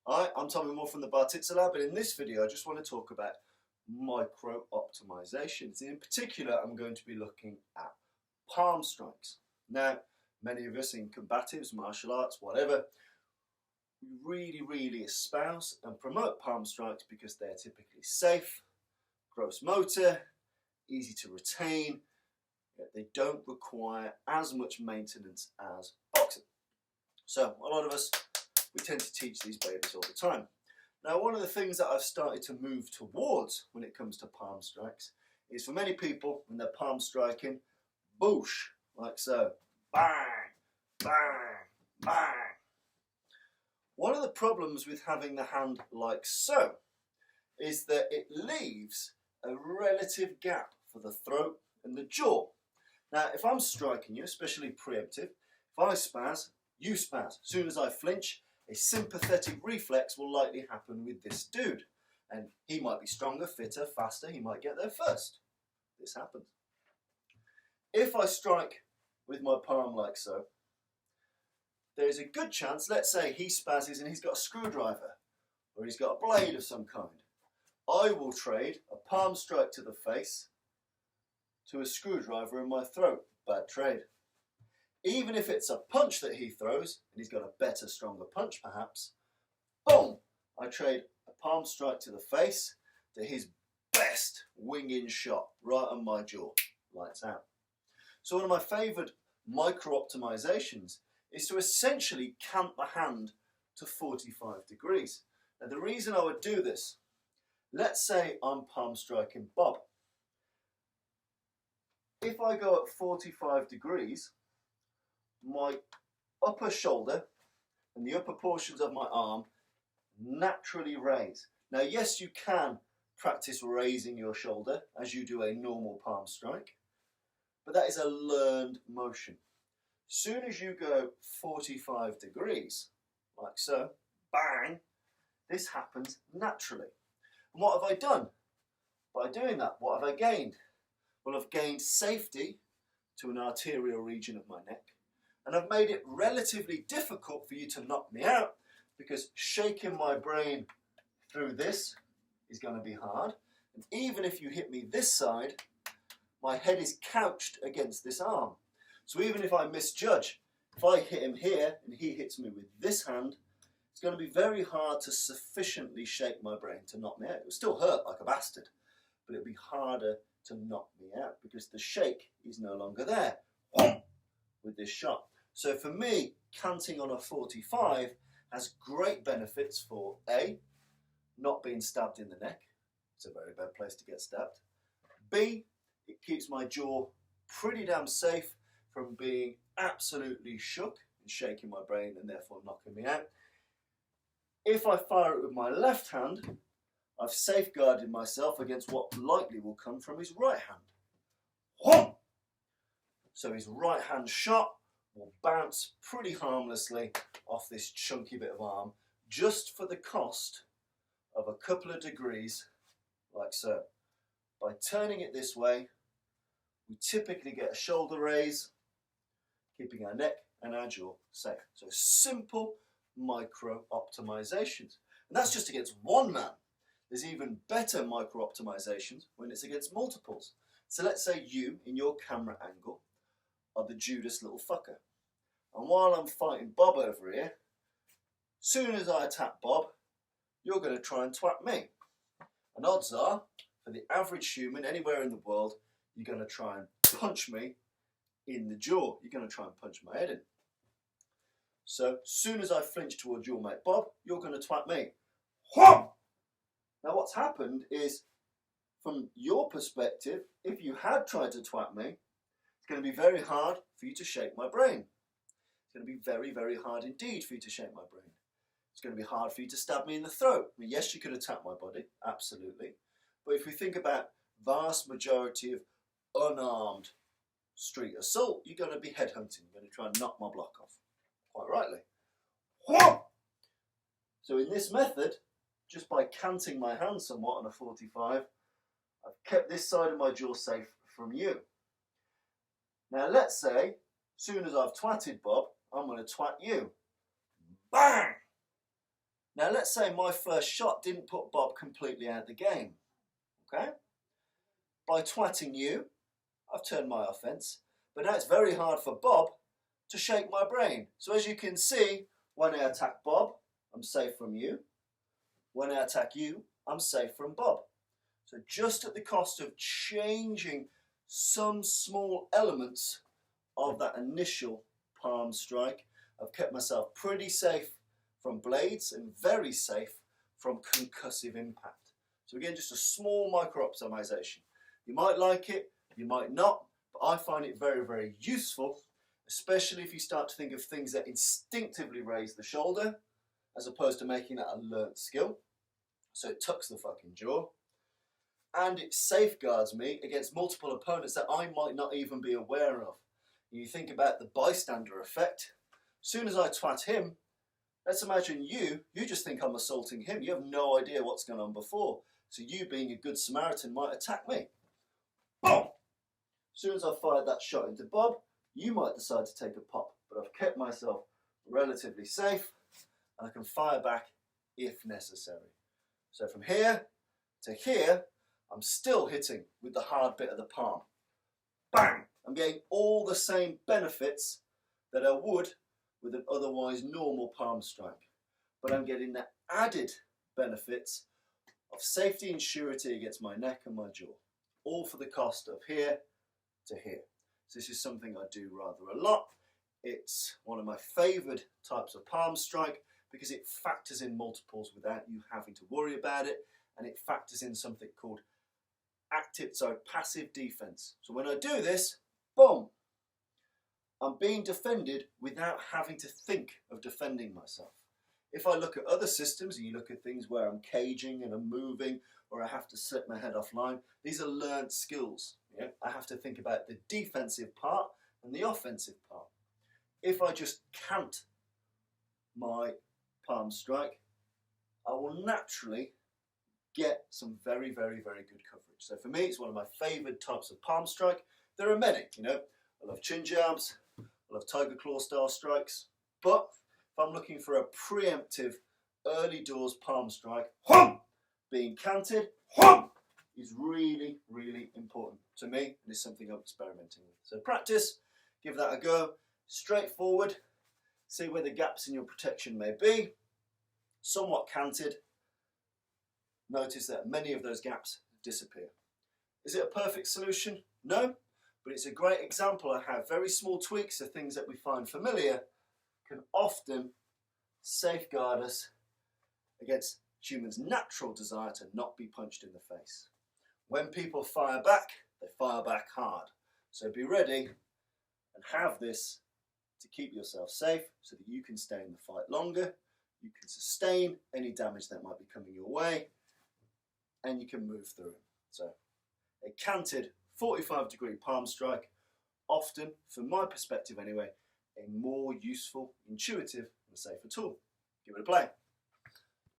Hi, I'm Tommy Moore from the Bartitsu Lab, and in this video I just want to talk about micro optimizations. In particular, I'm going to be looking at palm strikes. Now, many of us in combatives, martial arts, whatever, we really espouse and promote palm strikes because they're typically safe, gross motor, easy to retain, yet they don't require as much maintenance as boxing. So a lot of us, we tend to teach these babies all the time. Now, one of the things that I've started to move towards when it comes to palm strikes is for many people, when they're palm striking, boosh, like so, bang, bang, bang. One of the problems with having the hand like so is that it leaves a relative gap for the throat and the jaw. Now, if I'm striking you, especially preemptive, if I spaz, you spaz. As soon as I flinch, a sympathetic reflex will likely happen with this dude. And he might be stronger, fitter, faster, he might get there first. This happens. If I strike with my palm like so, there's a good chance, let's say he spazzes and he's got a screwdriver, or he's got a blade of some kind. I will trade a palm strike to the face to a screwdriver in my throat. Bad trade. Even if it's a punch that he throws, and he's got a better, stronger punch perhaps, boom, I trade a palm strike to the face to his best wing-in shot, right on my jaw, lights out. So one of my favoured micro-optimizations is to essentially cant the hand to 45 degrees. Now the reason I would do this, let's say I'm palm striking Bob. If I go at 45 degrees, my upper shoulder and the upper portions of my arm naturally raise. Now yes, you can practice raising your shoulder as you do a normal palm strike, but that is a learned motion. Soon as you go 45 degrees, like so, bang, this happens naturally. And what have I done? By doing that, what have I gained? Well, I've gained safety to an arterial region of my neck, and I've made it relatively difficult for you to knock me out, because shaking my brain through this is going to be hard. And even if you hit me this side, my head is couched against this arm. So even if I misjudge, if I hit him here and he hits me with this hand, it's going to be very hard to sufficiently shake my brain to knock me out. It will still hurt like a bastard, but it'll be harder to knock me out because the shake is no longer there with this shot. So for me, canting on a 45 has great benefits for A, not being stabbed in the neck. It's a very bad place to get stabbed. B, it keeps my jaw pretty damn safe from being absolutely shook and shaking my brain and therefore knocking me out. If I fire it with my left hand, I've safeguarded myself against what likely will come from his right hand. So his right hand shot will bounce pretty harmlessly off this chunky bit of arm, just for the cost of a couple of degrees, like so. By turning it this way, we typically get a shoulder raise, keeping our neck and our jaw safe. So simple micro optimizations. And that's just against one man. There's even better micro optimizations when it's against multiples. So let's say you, in your camera angle, are the Judas little fucker. And while I'm fighting Bob over here, soon as I attack Bob, you're going to try and twat me. And odds are, for the average human anywhere in the world, you're going to try and punch me in the jaw. You're going to try and punch my head in. So, soon as I flinch towards your mate Bob, you're going to twat me. Now what's happened is, from your perspective, if you had tried to twat me, it's going to be very hard for you to shake my brain. It's going to be very, very hard indeed for you to shake my brain. It's going to be hard for you to stab me in the throat. I mean, yes, you could attack my body, absolutely. But if we think about vast majority of unarmed street assault, you're going to be headhunting. You're going to try and knock my block off, quite rightly. So in this method, just by canting my hand somewhat on a 45, I've kept this side of my jaw safe from you. Now let's say, soon as I've twatted Bob, I'm going to twat you. Bang! Now let's say my first shot didn't put Bob completely out of the game. Okay? By twatting you, I've turned my offence, but now it's very hard for Bob to shake my brain. So as you can see, when I attack Bob, I'm safe from you. When I attack you, I'm safe from Bob. So just at the cost of changing some small elements of that initial palm strike, I've kept myself pretty safe from blades and very safe from concussive impact. So again, just a small micro optimization. You might like it, you might not, but I find it very, very useful, especially if you start to think of things that instinctively raise the shoulder, as opposed to making that a learnt skill. So it tucks the fucking jaw, and it safeguards me against multiple opponents that I might not even be aware of. You think about the bystander effect. As soon as I twat him, let's imagine you just think I'm assaulting him. You have no idea what's going on before. So you, being a good Samaritan, might attack me. Boom! As soon as I fired that shot into Bob, you might decide to take a pop. But I've kept myself relatively safe, and I can fire back if necessary. So from here to here, I'm still hitting with the hard bit of the palm. Bang! I'm getting all the same benefits that I would with an otherwise normal palm strike. But I'm getting the added benefits of safety and surety against my neck and my jaw. All for the cost of here to here. So this is something I do rather a lot. It's one of my favoured types of palm strike because it factors in multiples without you having to worry about it, and it factors in something called passive defense. So when I do this, boom, I'm being defended without having to think of defending myself. If I look at other systems, and you look at things where I'm caging and I'm moving, or I have to slip my head offline, these are learned skills. Yeah? I have to think about the defensive part and the offensive part. If I just count my palm strike, I will naturally get some very, very, very good coverage. So for me, it's one of my favoured types of palm strike. There are many, you know. I love chin jabs, I love tiger claw style strikes, but if I'm looking for a preemptive early doors palm strike, being counted is really, really important to me, and it's something I'm experimenting with. So practice, give that a go, straightforward, see where the gaps in your protection may be, somewhat canted. Notice that many of those gaps disappear. Is it a perfect solution? No, but it's a great example of how very small tweaks of things that we find familiar can often safeguard us against humans' natural desire to not be punched in the face. When people fire back, they fire back hard. So be ready and have this to keep yourself safe so that you can stay in the fight longer, you can sustain any damage that might be coming your way, and you can move through it. So a canted 45-degree palm strike, often, from my perspective anyway, a more useful, intuitive and safer tool. Give it a play.